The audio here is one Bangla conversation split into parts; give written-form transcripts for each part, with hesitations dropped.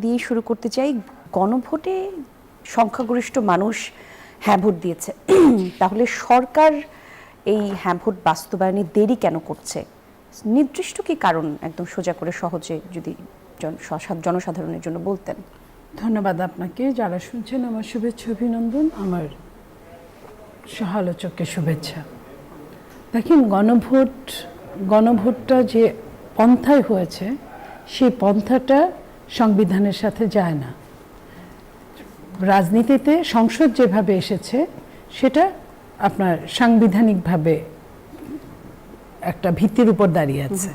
দিয়েই শুরু করতে চাই। গণভোটে সংখ্যাগরিষ্ঠ মানুষ হ্যাঁ ভোট দিয়েছে, তাহলে সরকার এই হ্যাঁ ভোট বাস্তবায়নে দেরি কেন করছে? নির্দিষ্ট কি কারণ একদম সোজা করে সহজে যদি জনসাধারণের জন্য বলতেন। ধন্যবাদ আপনাকে। যারা শুনছেন আমার শুভেচ্ছা অভিনন্দন, আমার সহালোচককে শুভেচ্ছা। দেখেন, গণভোটটা যে পন্থায় হয়েছে সেই পন্থাটা সংবিধানের সাথে যায় না। রাজনীতিতে সংসদ যেভাবে এসেছে সেটা আপনার সাংবিধানিকভাবে একটা ভিত্তির উপর দাঁড়িয়ে আছে।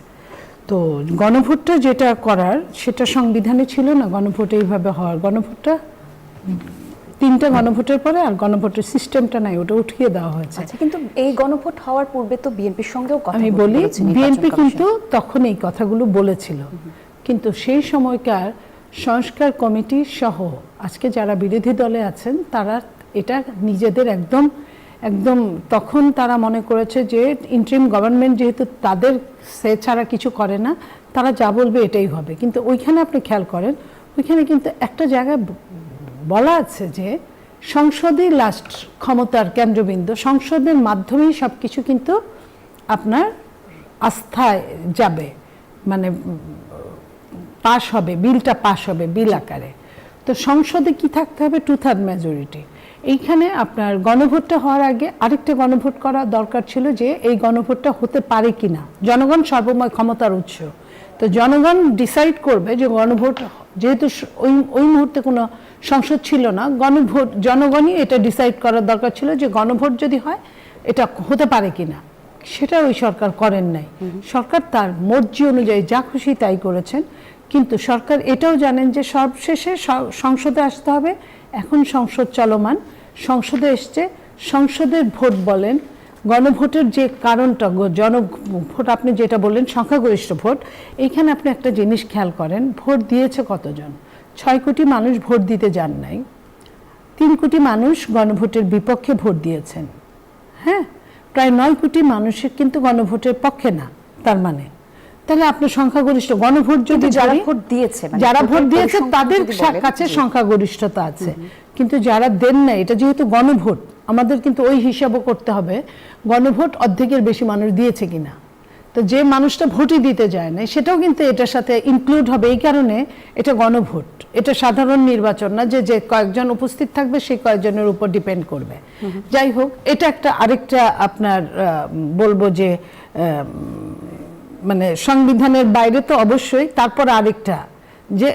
তো গণভোটটা যেটা করার সেটা সংবিধানে ছিল না। গণভোট এইভাবে হওয়ার, গণভোটটা 3টা গণভোটের পরে আর গণভোটের সিস্টেমটা নাই, ওটা উঠিয়ে দেওয়া হয়েছে। আচ্ছা, কিন্তু এই গণভোট হওয়ার পূর্বে তো বিএনপির সঙ্গেও কথা আমি বলি, বিএনপি কিন্তু তখন এই কথাগুলো বলেছিল, কিন্তু সেই সময়কার সংস্কার কমিটি সহ আজকে যারা বিরোধী দলে আছেন তারা এটা নিজেদের একদম তখন তারা মনে করেছে যে ইন্টারিম গভর্নমেন্ট যেহেতু তাদের সে ছাড়া কিছু করে না, তারা যা বলবে এটাই হবে। কিন্তু ওইখানে আপনি খেয়াল করেন, ওইখানে কিন্তু একটা জায়গায় বলা আছে যে সংসদই লাস্ট ক্ষমতার কেন্দ্রবিন্দু, সংসদের মাধ্যমেই সব কিছু কিন্তু আপনার আস্থায় যাবে, মানে পাশ হবে, বিলটা পাশ হবে বিল আকারে। তো সংসদে কি থাকতে হবে? 2/3 মেজরিটি। এইখানে আপনার গণভোটটা হওয়ার আগে আরেকটা গণভোট করা দরকার ছিল, যে এই গণভোটটা হতে পারে কিনা। জনগণ সর্বময় ক্ষমতার উৎস, তো জনগণ ডিসাইড করবে যে গণভোট, যেহেতু ওই মুহূর্তে কোনো সংসদ ছিল না, গণভোট জনগণই এটা ডিসাইড করার দরকার ছিল যে গণভোট যদি হয় এটা হতে পারে কিনা। সেটা ওই সরকার করেন নাই। সরকার তার মর্জি অনুযায়ী যা খুশি তাই করেছেন। কিন্তু সরকার এটাও জানেন যে সবশেষে সংসদে আসতে হবে। এখন সংসদ চলমান, সংসদে এসছে, সংসদের ভোট বলেন, গণভোটের যে কারণটা জনভোট আপনি যেটা বললেন সংখ্যাগরিষ্ঠ ভোট, এইখানে আপনি একটা জিনিস খেয়াল করেন, ভোট দিয়েছে কতজন? 6 কোটি মানুষ ভোট দিতে যান নাই, 3 কোটি মানুষ গণভোটের বিপক্ষে ভোট দিয়েছেন। হ্যাঁ, প্রায় 9 কোটি মানুষের কিন্তু গণভোটের পক্ষে না। তার মানে তাহলে আপনার সংখ্যাগরিষ্ঠ গণভোট যদি যারা ভোট দিয়েছে তাদের কাছে সংখ্যাগরিষ্ঠতা আছে, কিন্তু যারা দেন না, এটা যেহেতু গণভোট, আমাদের কিন্তু ওই হিসাবও করতে হবে গণভোট অর্ধেকের বেশি মানুষ দিয়েছে কিনা। তো যে মানুষটা ভোটই দিতে যায় না সেটাও কিন্তু এটার সাথে ইনক্লুড হবে। এই কারণে এটা গণভোট, এটা সাধারণ নির্বাচন না যে যে কয়েকজন উপস্থিত থাকবে সেই কয়েকজনের উপর ডিপেন্ড করবে। যাই হোক, এটা একটা আরেকটা আপনার বলবো যে মানে সংবিধানের বাইরে তো অবশ্যই, তারপর আরেকটা যে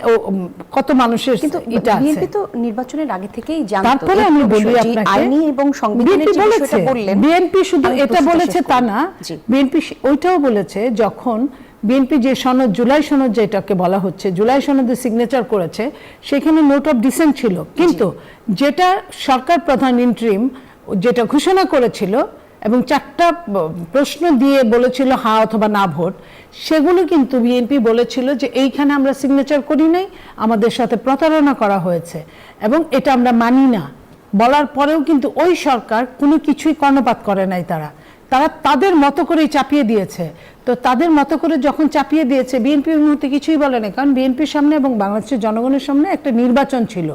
কত মানুষের কিন্তু এটা আছে। বিএনপি তো নির্বাচনের আগে থেকেই জানতো। তারপরে আমি বলি আপনাকে, আইনি এবং সংবিধানের যে বিষয়টা বললেন, বিএনপি শুধু এটা বলেছে তা না, বিএনপি ওইটাও বলেছে যখন বিএনপি যে সনদ, জুলাই সনদ যেটাকে বলা হচ্ছে, জুলাই সনদে সিগনেচার করেছে, সেখানে নোট অফ ডিসেন্ট ছিল, কিন্তু যেটা সরকার প্রধান ইন্টারিম যেটা ঘোষণা করেছিল এবং 4টা প্রশ্ন দিয়ে বলেছিল হ্যাঁ অথবা না ভোট, সেগুলো কিন্তু বিএনপি বলেছিল যে এইখানে আমরা সিগনেচার করি নাই, আমাদের সাথে প্রতারণা করা হয়েছে এবং এটা আমরা মানি না। বলার পরেও কিন্তু ওই সরকার কোনো কিছুই কর্ণপাত করে নাই, তারা তাদের মতো করেই চাপিয়ে দিয়েছে। তো তাদের মতো করে যখন চাপিয়ে দিয়েছে, বিএনপির মুহূর্তে কিছুই বলে না, কারণ বিএনপির সামনে এবং বাংলাদেশের জনগণের সামনে একটা নির্বাচন ছিল,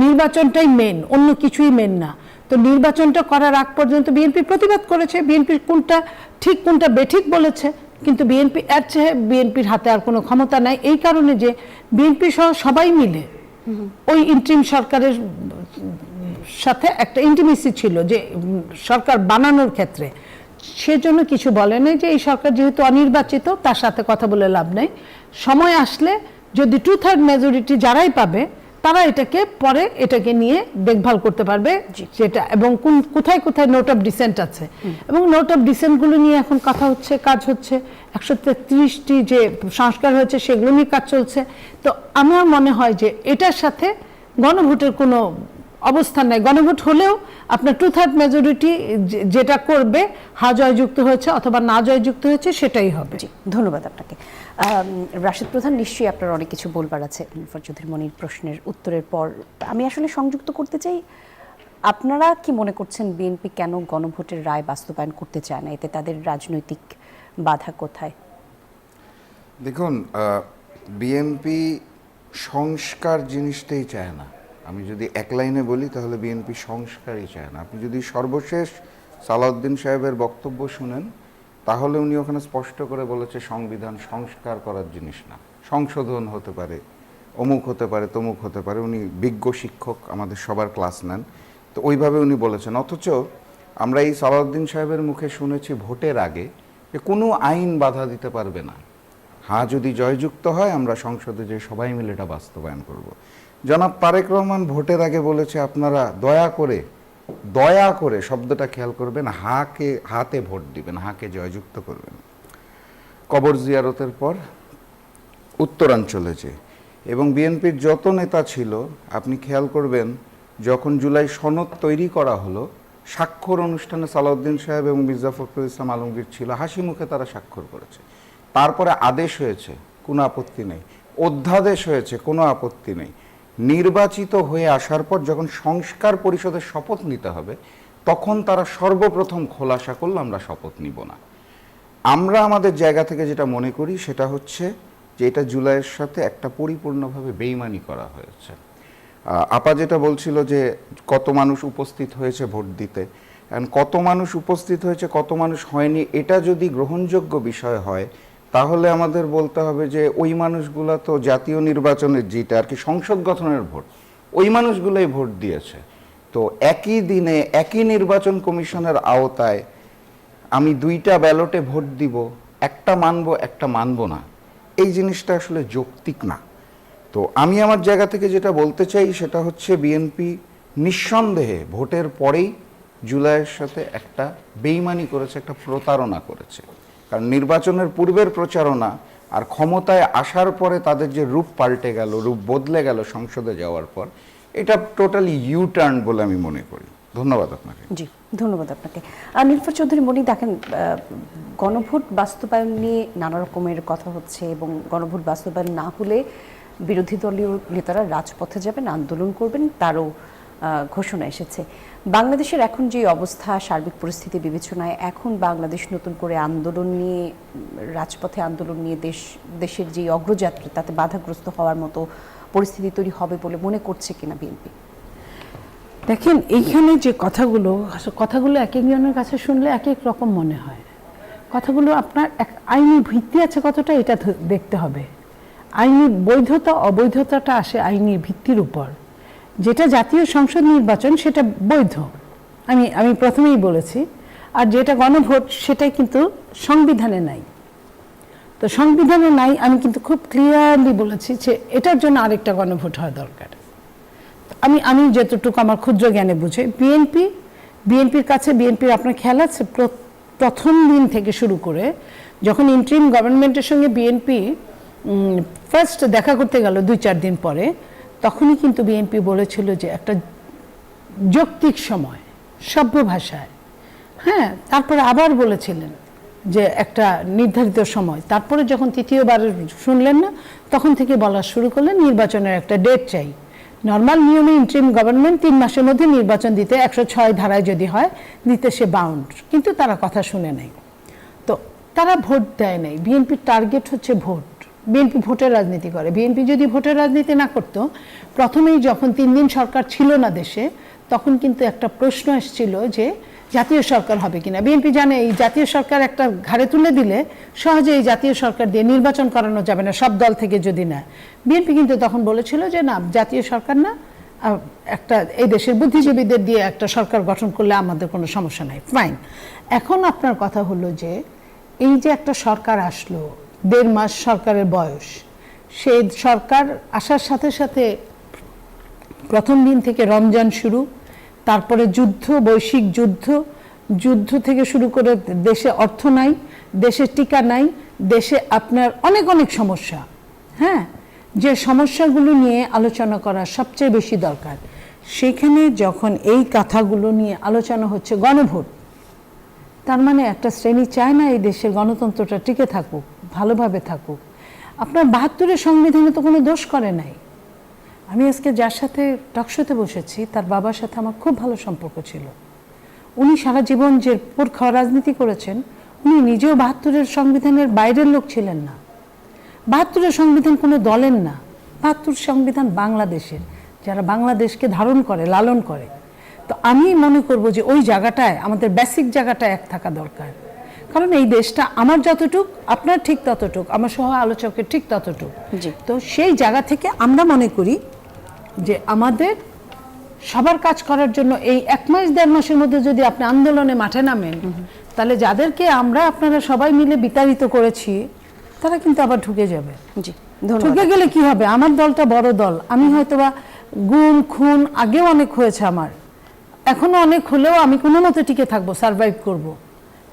নির্বাচনটাই মেন, অন্য কিছুই মেন না। তো নির্বাচনটা করার আগ পর্যন্ত বিএনপি প্রতিবাদ করেছে, বিএনপি কোনটা ঠিক কোনটা বেঠিক বলেছে, কিন্তু বিএনপি এর চেয়ে বিএনপির হাতে আর কোনো ক্ষমতা নাই। এই কারণে যে বিএনপি সহ সবাই মিলে ওই ইন্টারিম সরকারের সাথে একটা ইন্টিমেসি ছিল যে সরকার বানানোর ক্ষেত্রে, সেজন্য কিছু বলে নাই যে এই সরকার যেহেতু অনির্বাচিত তার সাথে কথা বলে লাভ নেই, সময় আসলে যদি 2/3 মেজরিটি যারাই পাবে তারা এটাকে নিয়ে দেখভাল করতে পারবে যেটা, এবং কোথায় কোথায় নোট অফ ডিসেন্ট আছে, এবং নোট অফ ডিসেন্টগুলো নিয়ে এখন কথা হচ্ছে, কাজ হচ্ছে। 133টি যে সংস্কার হয়েছে সেগুলো নিয়ে কাজ চলছে। তো আমার মনে হয় যে এটার সাথে গণভোটের কোনো অবস্থান নাই। গণভোট হলেও আপনার 2/3 মেজরিটি যেটা করবে, হা জয়যুক্ত হয়েছে অথবা না জয়যুক্ত হয়েছে সেটাই হবে। ধন্যবাদ আপনাকে। রাশেদ প্রধান, নিশ্চয়ই আপনার অনেক কিছু বলবার আছে চৌধুরী মনির প্রশ্নের উত্তরের পর। আমি আসলে সংযুক্ত করতে চাই, আপনারা কি মনে করছেন বিএনপি কেন গণভোটের রায় বাস্তবায়ন করতে চায় না? এতে তাদের রাজনৈতিক বাধা কোথায়? দেখুন, বিএনপি সংস্কার জিনিসটাই চায় না। আমি যদি এক লাইনে বলি তাহলে বিএনপি সংস্কারই চায় না। আপনি যদি সর্বশেষ সালাউদ্দিন সাহেবের বক্তব্য শুনেন তাহলে উনি ওখানে স্পষ্ট করে বলেছে সংবিধান সংস্কার করার জিনিস না, সংশোধন হতে পারে, অমুক হতে পারে, তমুক হতে পারে। উনি বিজ্ঞ শিক্ষক, আমাদের সবার ক্লাস নেন, তো ওইভাবে উনি বলেছেন। অথচ আমরা এই সালাউদ্দিন সাহেবের মুখে শুনেছি ভোটের আগে যে কোনো আইন বাধা দিতে পারবে না, হ্যাঁ যদি জয়যুক্ত হয় আমরা সংসদে যে সবাই মিলে এটা বাস্তবায়ন করব। জনাব তারেক রহমান ভোটের আগে বলেছে আপনারা দয়া করে শব্দটা খেয়াল করবেন, হাতে ভোট দিবেন, হাকে জয়যুক্ত করবেন। কবর জিয়ারতের পর উত্তরাঞ্চলে যে এবং বিএনপির যত নেতা ছিল আপনি খেয়াল করবেন যখন জুলাই সনদ তৈরি করা হলো স্বাক্ষর অনুষ্ঠানে সালাউদ্দিন সাহেব এবং মির্জা ফখরুল ইসলাম আলমগীর ছিল, হাসি মুখে তারা স্বাক্ষর করেছে। তারপরে আদেশ হয়েছে, কোনো আপত্তি নেই, অধ্যাদেশ হয়েছে, কোনো আপত্তি নেই। নির্বাচিত হয়ে আসার পর যখন সংস্কার পরিষদের শপথ নিতে হবে তখন তারা সর্বপ্রথম খোলাসা করলো আমরা শপথ নিব না। আমরা আমাদের জায়গা থেকে যেটা মনে করি সেটা হচ্ছে যে এটা জুলাইয়ের সাথে একটা পরিপূর্ণভাবে বেইমানি করা হয়েছে। আপা যেটা বলছিল যে কত মানুষ উপস্থিত হয়েছে ভোট দিতে, কত মানুষ উপস্থিত হয়েছে কত মানুষ হয়নি এটা যদি গ্রহণযোগ্য বিষয় হয় তাহলে আমাদের বলতে হবে যে ওই মানুষগুলা তো জাতীয় নির্বাচনের যেটা আর কি সংসদ গঠনের ভোট, ওই মানুষগুলোই ভোট দিয়েছে। তো একই দিনে একই নির্বাচন কমিশনের আওতায় আমি দুইটা ব্যালটে ভোট দিব, একটা মানবো একটা মানবো না, এই জিনিসটা আসলে যৌক্তিক না। তো আমি আমার জায়গা থেকে যেটা বলতে চাই সেটা হচ্ছে বিএনপি নিঃসন্দেহে ভোটের পরেই জুলাইয়ের সাথে একটা বেইমানি করেছে, একটা প্রতারণা করেছে। কারণ নির্বাচনের পূর্বের প্রচারণা আর ক্ষমতায় আসার পরে তাদের যে রূপ পাল্টে গেল, রূপ বদলে গেল সংসদে যাওয়ার পর, এটা টোটালি ইউ টার্ন বলে আমি মনে করি। ধন্যবাদ আপনাকে। জি, ধন্যবাদ আপনাকে। নীলুফার চৌধুরী মনি, দেখেন গণভোট বাস্তবায়ন নিয়ে নানা রকমের কথা হচ্ছে এবং গণভোট বাস্তবায়ন না হলে বিরোধী দলীয় নেতারা রাজপথে যাবেন, আন্দোলন করবেন, তারও ঘোষণা এসেছে। বাংলাদেশের এখন যে অবস্থা, সার্বিক পরিস্থিতি বিবেচনায় এখন বাংলাদেশ নতুন করে আন্দোলন নিয়ে, রাজপথে আন্দোলন নিয়ে দেশের যে অগ্রযাত্রা তাতে বাধাগ্রস্ত হওয়ার মতো পরিস্থিতি তৈরি হবে বলে মনে করছে কিনা বিএনপি? দেখেন এইখানে যে কথাগুলো এক একজনের কাছে শুনলে এক এক রকম মনে হয়। কথাগুলো আপনার এক আইনি ভিত্তি আছে কতটা এটা দেখতে হবে। আইনি বৈধতা অবৈধতাটা আসে আইনি ভিত্তির উপর। যেটা জাতীয় সংসদ নির্বাচন সেটা বৈধ, আমি প্রথমেই বলেছি। আর যেটা গণভোট সেটাই কিন্তু সংবিধানে নাই। তো সংবিধানে নাই, আমি কিন্তু খুব ক্লিয়ারলি বলেছি যে এটার জন্য আরেকটা গণভোট হওয়া দরকার। আমি যতটুকু আমার ক্ষুদ্র জ্ঞানে বুঝে বিএনপির কাছে, বিএনপির আপনার খেয়াল আছে প্রথম দিন থেকে শুরু করে যখন ইন্টারিম গভর্নমেন্টের সঙ্গে বিএনপি ফার্স্ট দেখা করতে গেল 2-4 দিন পরে, তখনই কিন্তু বিএনপি বলেছিল যে একটা যৌক্তিক সময়, সভ্য ভাষায়, হ্যাঁ। তারপরে আবার বলেছিলেন যে একটা নির্ধারিত সময়। তারপরে যখন তৃতীয়বার শুনলেন না তখন থেকে বলা শুরু করলেন নির্বাচনের একটা ডেট চাই। নর্মাল নিয়মে ইন্টারিম গভর্নমেন্ট 3 মাসের মধ্যে নির্বাচন দিতে 106 ধারায় যদি হয় দিতে সে বাউন্ড, কিন্তু তারা কথা শুনে নাই। তো তারা ভোট দেয় নাই। বিএনপির টার্গেট হচ্ছে ভোট। বিএনপি ভোটের রাজনীতি করে। বিএনপি যদি ভোটের রাজনীতি না করতো, প্রথমেই যখন 3 দিন সরকার ছিল না দেশে, তখন কিন্তু একটা প্রশ্ন এসেছিল যে জাতীয় সরকার হবে কিনা। বিএনপি জানে এই জাতীয় সরকার একটা ঘাড়ে তুলে দিলে সহজে এই জাতীয় সরকার দিয়ে নির্বাচন করানো যাবে না, সব দল থেকে যদি না। বিএনপি কিন্তু তখন বলেছিল যে না, জাতীয় সরকার না, একটা এই দেশের বুদ্ধিজীবীদের দিয়ে একটা সরকার গঠন করলে আমাদের কোনো সমস্যা নাই, ফাইন। এখন আপনার কথা হলো যে এই যে একটা সরকার আসলো, 1.5 মাস সরকারের বয়স, সেই সরকার আসার সাথে সাথে প্রথম দিন থেকে রমজান শুরু, তারপরে যুদ্ধ, বৈশ্বিক যুদ্ধ থেকে শুরু করে দেশে অর্থ নাই, দেশে টিকা নাই, দেশে আপনার অনেক সমস্যা, হ্যাঁ। যে সমস্যাগুলো নিয়ে আলোচনা করা সবচেয়ে বেশি দরকার, সেখানে যখন এই কথাগুলো নিয়ে আলোচনা হচ্ছে গণভোট, তার মানে একটা শ্রেণী চায় না এই দেশের গণতন্ত্রটা টিকে থাকুক, ভালোভাবে থাকুক। আপনার 72-এর সংবিধানে তো কোনো দোষ করে নাই। আমি আজকে যার সাথে টকশোতে বসেছি তার বাবার সাথে আমার খুব ভালো সম্পর্ক ছিল। উনি সারা জীবন যে পুরখা রাজনীতি করেছেন, উনি নিজেও 72-এর সংবিধানের বাইরের লোক ছিলেন না। 72-এর সংবিধান কোনো দলের না, ৭২ সংবিধান বাংলাদেশের, যারা বাংলাদেশকে ধারণ করে, লালন করে। তো আমি মনে করব যে ওই জায়গাটায় আমাদের বেসিক জায়গাটা এক থাকা দরকার। কারণ এই দেশটা আমার যতটুক, আপনার ঠিক ততটুক, আমার সহ আলোচকের ঠিক ততটুক। জি। তো সেই জায়গা থেকে আমরা মনে করি যে আমাদের সবার কাজ করার জন্য এই 1 মাস 1.5 মাসের মধ্যে যদি আপনি আন্দোলনে মাঠে নামেন, তাহলে যাদেরকে আপনারা সবাই মিলে বিতাড়িত করেছি তারা কিন্তু আবার ঢুকে যাবে। জি, ধন্যবাদ। ঢুকে গেলে কি হবে? আমার দলটা বড় দল, আমি হয়তোবা গুম খুন আগেও অনেক হয়েছে, আমার এখনো অনেক হলেও আমি কোনো মতে টিকে থাকবো, সার্ভাইভ করব।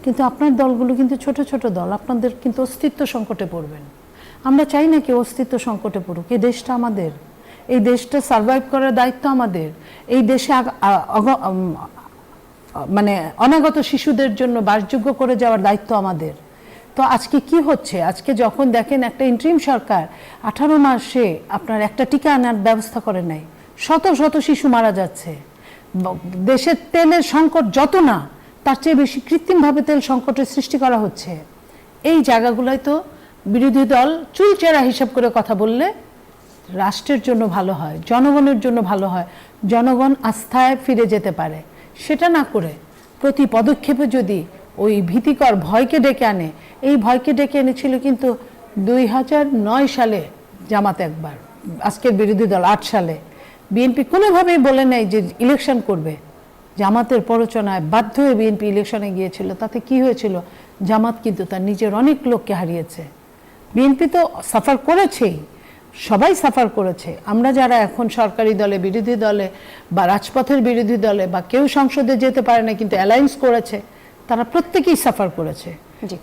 কিন্তু আপনার দলগুলো কিন্তু ছোট ছোট দল, আপনাদের কিন্তু অস্তিত্ব সংকটে পড়বেন। আমরা চাই না কেউ অস্তিত্ব সংকটে পড়ুক। এই দেশটা আমাদের, এই দেশটা সার্ভাইভ করার দায়িত্ব আমাদের। এই দেশে মানে অনাগত শিশুদের জন্য বাসযোগ্য করে যাওয়ার দায়িত্ব আমাদের। তো আজকে কি হচ্ছে? আজকে যখন দেখেন একটা ইন্টারিম সরকার 18 মাসে আপনার একটা টিকা আনার ব্যবস্থা করে নাই, শত শত শিশু মারা যাচ্ছে। দেশের তেলের সংকট যত না, তার চেয়ে বেশি কৃত্রিমভাবে তেল সংকটের সৃষ্টি করা হচ্ছে। এই জায়গাগুলোয় তো বিরোধী দল চুলচেরা হিসাব করে কথা বললে রাষ্ট্রের জন্য ভালো হয়, জনগণের জন্য ভালো হয়, জনগণ আস্থায় ফিরে যেতে পারে। সেটা না করে প্রতি পদক্ষেপে যদি ওই ভীতিকর ভয়কে ডেকে আনে, এই ভয়কে ডেকে এনেছিল কিন্তু 2009 সালে জামাত একবার, আজকের বিরোধী দল 8 সালে। বিএনপি কোনোভাবেই বলে নেয় যে ইলেকশন করবে। জামাতের প্ররোচনায় বাধ্য হয়ে বিএনপি ইলেকশনে গিয়েছিল। তাতে কি হয়েছিল? জামাত কিন্তু তার নিজের অনেক লোককে হারিয়েছে। বিএনপি তো সাফার করেছেই, সবাই সাফার করেছে। আমরা যারা এখন সরকারি দলে, বিরোধী দলে বা রাজপথের বিরোধী দলে বা কেউ সংসদে যেতে পারে না কিন্তু অ্যালায়েন্স করেছে, তারা প্রত্যেকেই সাফার করেছে।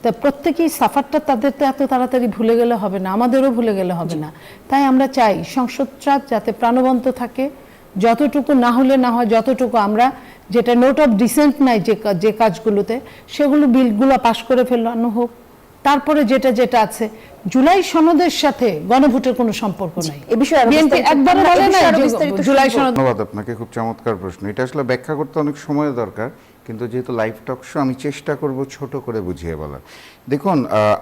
তা প্রত্যেকেই সাফারটা তাদের তো এত তাড়াতাড়ি ভুলে গেলে হবে না, আমাদেরও ভুলে গেলে হবে না। তাই আমরা চাই সংসদটা যাতে প্রাণবন্ত থাকে, যতটুকু না হলে না হয়, যতটুকু আমরা যেটা নোট অফ ডিসেন্ট নাই যে কাজগুলোতে, সেগুলো বিলগুলো পাশ করে ফেলানো হোক। তারপরে যেটা যেটা আছে, জুলাই সনদের সাথে গণভোটের কোনো সম্পর্ক নাই। এ বিষয়ে বিএনপি একবারও বলে নাই যে জুলাই সনদ। ধন্যবাদ আপনাকে, খুব চমৎকার প্রশ্ন। এটা আসলে ব্যাখ্যা করতে অনেক সময় দরকার, কিন্তু যেহেতু লাইভ টক শো আমি চেষ্টা করব ছোট করে বুঝিয়ে বলার। দেখুন,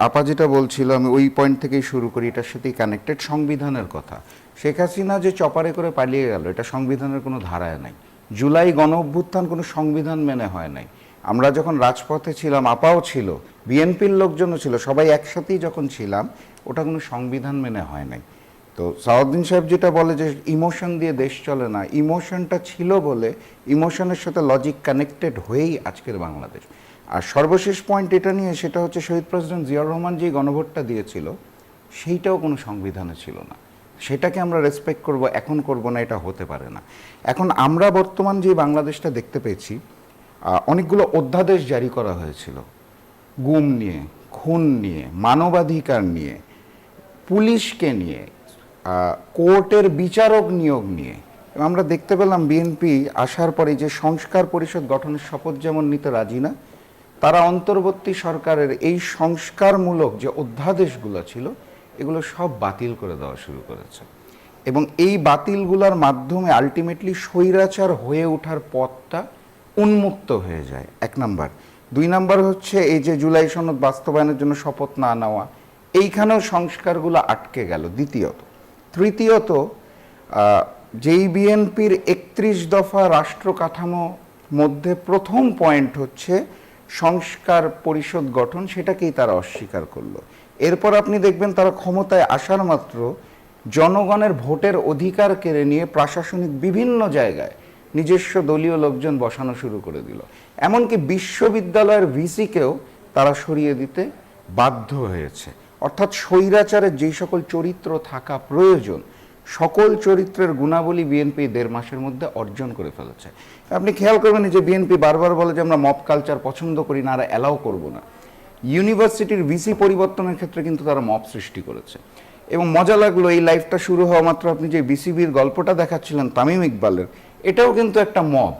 আপা যেটা বলছিল আমি ওই পয়েন্ট থেকেই শুরু করি, এটার সাথেই কানেক্টেড, সংবিধানের কথা। শেখ হাসিনা যে চপারে করে পালিয়ে গেল, এটা সংবিধানের কোনো ধারায় নাই। জুলাই গণ অভ্যুত্থান কোনো সংবিধান মেনে হয় নাই। আমরা যখন রাজপথে ছিলাম, আপাও ছিল, বিএনপির লোকজনও ছিল, সবাই একসাথেই যখন ছিলাম, ওটা কোনো সংবিধান মেনে হয় নাই। তো সালাউদ্দিন সাহেব যেটা বলে যে ইমোশন দিয়ে দেশ চলে না, ইমোশনটা ছিল বলে ইমোশনের সাথে লজিক কানেক্টেড হয়েই আজকের বাংলাদেশ। আর সর্বশেষ পয়েন্ট এটা নিয়ে, সেটা হচ্ছে শহীদ প্রেসিডেন্ট জিয়াউর রহমান যে গণভোটটা দিয়েছিল, সেইটাও কোনো সংবিধানে ছিল না। সেটাকে আমরা রেসপেক্ট করব, এখন করব না, এটা হতে পারে না। এখন আমরা বর্তমান যে বাংলাদেশটা দেখতে পেয়েছি, অনেকগুলো অধ্যাদেশ জারি করা হয়েছিল গুম নিয়ে, খুন নিয়ে, মানবাধিকার নিয়ে, পুলিশকে নিয়ে, কোর্টের বিচারক নিয়োগ নিয়ে। আমরা দেখতে পেলাম বিএনপি আসার পরে যে সংস্কার পরিষদ গঠনের শপথ যেমন নিতে রাজি না, তারা অন্তর্বর্তী সরকারের এই সংস্কারমূলক যে অধ্যাদেশগুলো ছিল, এগুলো সব বাতিল করে দেওয়া শুরু করেছে। এবং এই বাতিলগুলোর মাধ্যমে আলটিমেটলি স্বৈরাচার হয়ে ওঠার পথটা উন্মুক্ত হয়ে যায়, 1 নাম্বার। 2 নাম্বার হচ্ছে এই যে জুলাই সনদ বাস্তবায়নের জন্য শপথ না নেওয়া, এইখানেও সংস্কারগুলো আটকে গেল, দ্বিতীয়ত। তৃতীয়ত, যেই বিএনপির 31 দফা রাষ্ট্র কাঠামো মধ্যে প্রথম পয়েন্ট হচ্ছে সংস্কার পরিষদ গঠন, সেটাকেই তারা অস্বীকার করলো। এরপর আপনি দেখবেন তারা ক্ষমতায় আসার মাত্র জনগণের ভোটের অধিকার কেড়ে নিয়ে প্রশাসনিক বিভিন্ন জায়গায় নিজস্ব দলীয় লোকজন বসানো শুরু করে দিল। এমনকি বিশ্ববিদ্যালয়ের ভিসিকেও তারা সরিয়ে দিতে বাধ্য হয়েছে। অর্থাৎ স্বৈরাচারের যেই সকল চরিত্র থাকা প্রয়োজন, সকল চরিত্রের গুণাবলী বিএনপি 1.5 মাসের মধ্যে অর্জন করে ফেলেছে। আপনি খেয়াল করবেন যে বিএনপি বারবার বলে যে আমরা মব কালচার পছন্দ করি না, আর অ্যালাউ করব না। ইউনিভার্সিটির ভিসি পরিবর্তনের ক্ষেত্রে কিন্তু তারা মব সৃষ্টি করেছে। এবং মজা লাগলো, এই লাইফটা শুরু হওয়া মাত্র আপনি যে বিসিবির গল্পটা দেখাচ্ছিলেন তামিম ইকবালের, এটাও কিন্তু একটা মব।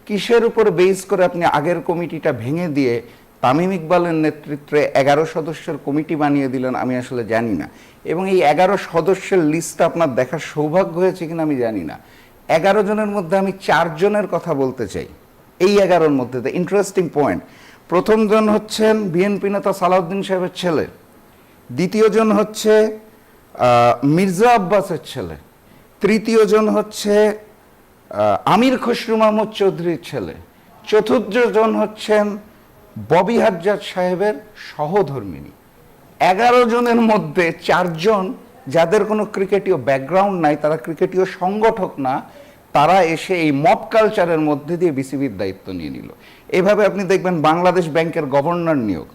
কিসের উপর বেস করে আপনি আগের কমিটিটা ভেঙে দিয়ে তামিম ইকবালের নেতৃত্বে 11 সদস্যের কমিটি বানিয়ে দিলেন, আমি আসলে জানি না। এবং এই 11 সদস্যের লিস্টটা আপনার দেখার সৌভাগ্য হয়েছে কিনা আমি জানি না। 11 জনের মধ্যে আমি 4 জনের কথা বলতে চাই। এই 11-র মধ্যে ইন্টারেস্টিং পয়েন্ট, প্রথম জন হচ্ছেন বিএনপি নেতা সালাউদ্দিন সাহেবের ছেলে, দ্বিতীয় জন হচ্ছে মির্জা আব্বাসের ছেলে, তৃতীয় জন হচ্ছে আমির খসরু মাহমুদ চৌধুরীর ছেলে, চতুর্থ জন হচ্ছেন ববি হাজ্জাজ সাহেবের সহধর্মিণী। 11 জনের মধ্যে 4 জন যাদের কোনো ক্রিকেটীয় ব্যাকগ্রাউন্ড নাই, তারা ক্রিকেটীয় সংগঠক না, তারা এসে এই মব কালচারের মধ্যে দিয়ে বিসিবির দায়িত্ব নিয়ে নিল। এভাবে আপনি দেখবেন বাংলাদেশ ব্যাংকের গভর্নর নিয়োগ,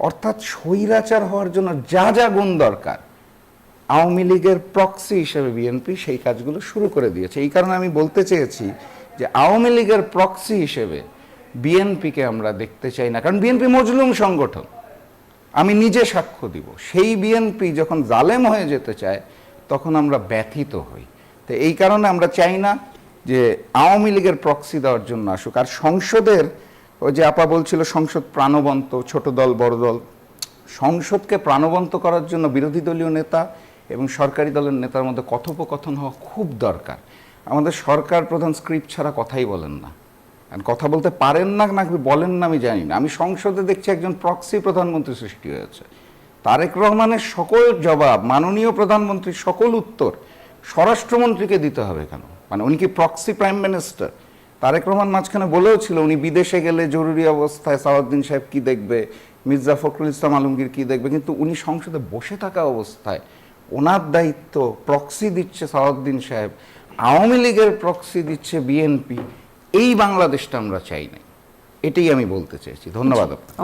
অর্থাৎ স্বৈরাচার হওয়ার জন্য যা যা গুণ দরকার আওয়ামী লীগের প্রক্সি হিসেবে বিএনপি সেই কাজগুলো শুরু করে দিয়েছে। এই কারণে আমি বলতে চেয়েছি যে আওয়ামী লীগের প্রক্সি হিসেবে বিএনপিকে আমরা দেখতে চাই না, কারণ বিএনপি মজলুম সংগঠন। আমি নিজে সাক্ষ্য দিব, সেই বিএনপি যখন জালেম হয়ে যেতে চায় তখন আমরা ব্যথিত হই। তো এই কারণে আমরা চাই না যে আওয়ামী লীগের প্রক্সি দেওয়ার জন্য আসুক। আর সংসদের ওই যে আপা বলছিল সংসদ প্রাণবন্ত, ছোট দল বড় দল, সংসদকে প্রাণবন্ত করার জন্য বিরোধী দলীয় নেতা এবং সরকারি দলের নেতার মধ্যে কথোপকথন হওয়া খুব দরকার। আমাদের সরকার প্রধান স্ক্রিপ্ট ছাড়া কথাই বলেন না, আর কথা বলতে পারেন না নাকি বলেন না আমি জানি না। আমি সংসদে দেখছি একজন প্রক্সি প্রধানমন্ত্রী সৃষ্টি হয়েছে। তারেক রহমানের সকল জবাব, মাননীয় প্রধানমন্ত্রীর সকল উত্তর স্বরাষ্ট্রমন্ত্রীকে দিতে হবে কেন? মানে উনি কি proxy prime minister? Tarek Rahman মাঝখানে বলেও ছিল উনি বিদেশে গেলে জরুরি অবস্থায় সালাউদ্দিন সাহেব কি দেখবে, মির্জা ফখরুল ইসলাম আলমগীর কি দেখবে, কিন্তু উনি সংসদে বসে থাকা অবস্থায় ওনার দায়িত্ব প্রক্সি দিচ্ছে সালাউদ্দিন সাহেব, আওয়ামী লীগের প্রক্সি দিচ্ছে বিএনপি। এই বাংলাদেশটা আমরা চাই না, এটাই আমি বলতে চেয়েছি। ধন্যবাদ আপনাকে।